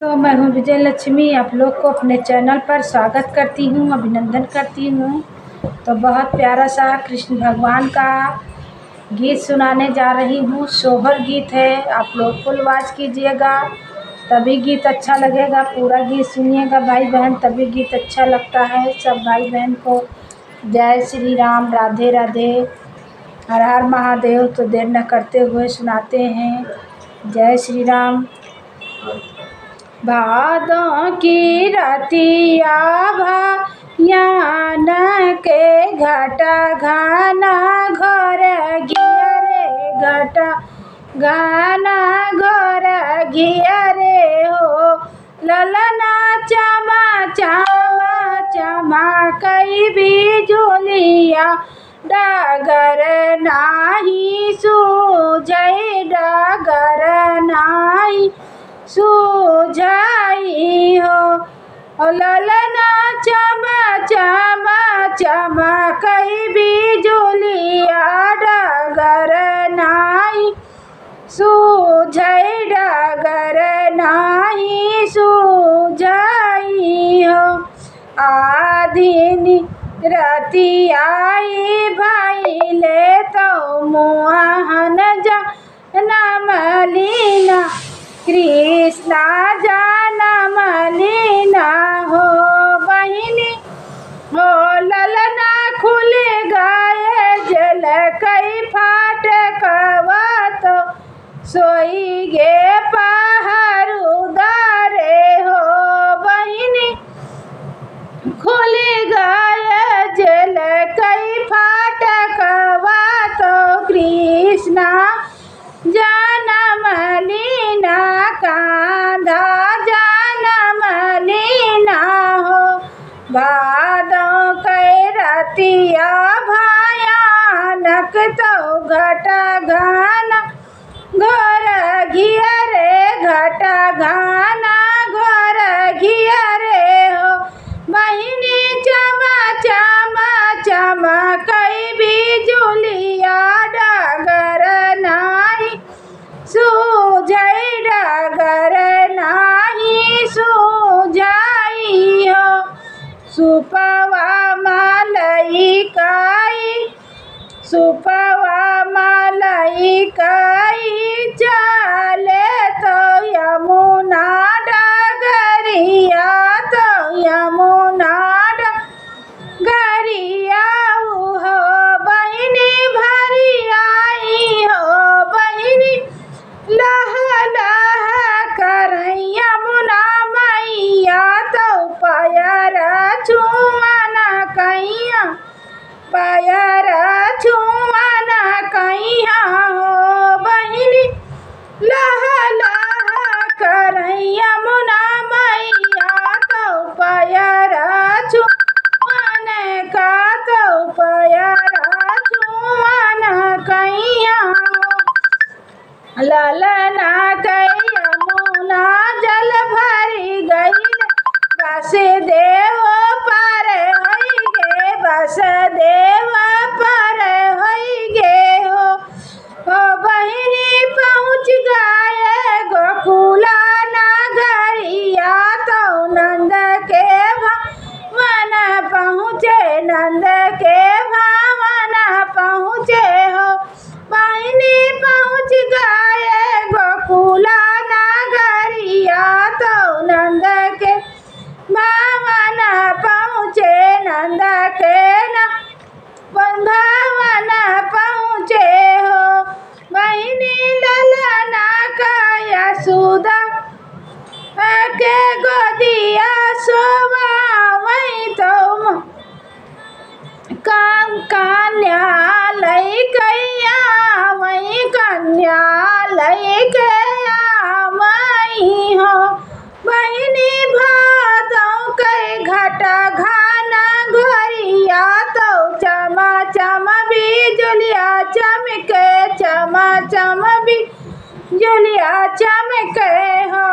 तो मैं हूँ विजय लक्ष्मी, आप लोग को अपने चैनल पर स्वागत करती हूँ, अभिनंदन करती हूँ। तो बहुत प्यारा सा कृष्ण भगवान का गीत सुनाने जा रही हूँ। सोहर गीत है, आप लोग फुल वॉच कीजिएगा तभी गीत अच्छा लगेगा। पूरा गीत सुनिएगा भाई बहन, तभी गीत अच्छा लगता है। सब भाई बहन को जय श्री राम, राधे राधे, हर हर महादेव। तो देर न करते हुए सुनाते हैं। जय श्री राम। भादों की रतिया भयान के घटा घाना घर गिया रे, घटा घाना घर गिया रे हो। ललना चमा चमा चमा कई बिजुलिया, डगर नाही सूझै, डगर नाही सूझाई हो। ललना चमा चमा चमा कई बिजुलिया, डगर नाही सूझै, डगर नाही सूझाई हो। आधिनी रतियाई भइले तो मोहन जनम लीना, कृष्णा जनम लीना हो बहिनी हो। ललना खुल गए जल कई फाटकवा, तो सोई गे पहरु दारे हो बहिनी। खुल गए जल कई फाटकवा, तो कृष्णा जनम लीना, कांधा जनम लीना हो। भादों कै रतिया भयानक, तो घटा घाना घर गिया रे, घटा घाना घर गिया रे हो बहिनी। चमा चमा चमा कई बिजुलिया, डगर नाही सूझै, डगर नाही सूझाई हो। सुपवा मालई काई, सुपवा मालई काई, चले तो यमुना डगरिया, तो यमुना डगरिया हो बहिनी। भरी आई हो बहिनी, लह लह कर यमुना मैया, तो पैर छुअन कैया, पैर छुअन कैया हो बहिनी। लह लह कर यमुना मैया, तो पैर छुअन का, तो पैर छुअन कैया हो। ललना कै यमुना जल भरी गई, वसुदेव पर होई गे, वसुदेव पर होई गे हो बहिनी। पहुँच गए गोकुला नगरिया, तो नंद के भवन पहुँचे, नंद के भवन पहुँचे हो बहिनी। पहुँच गए गोकुला नगरिया, तो नंद के भवन पहुँचे, नंद के भवन पहुँचे हो बहिनी। ललना का यशोदा के गोदिया सोवावई, तो कन्या लई कैया वही, कन्या लई कैया वही हो बहिनी। भादों कै घटा घाना घरिया, तो चमा चमा बिजुलिया चमके, चमा चमा बिजुलिया चमके हो।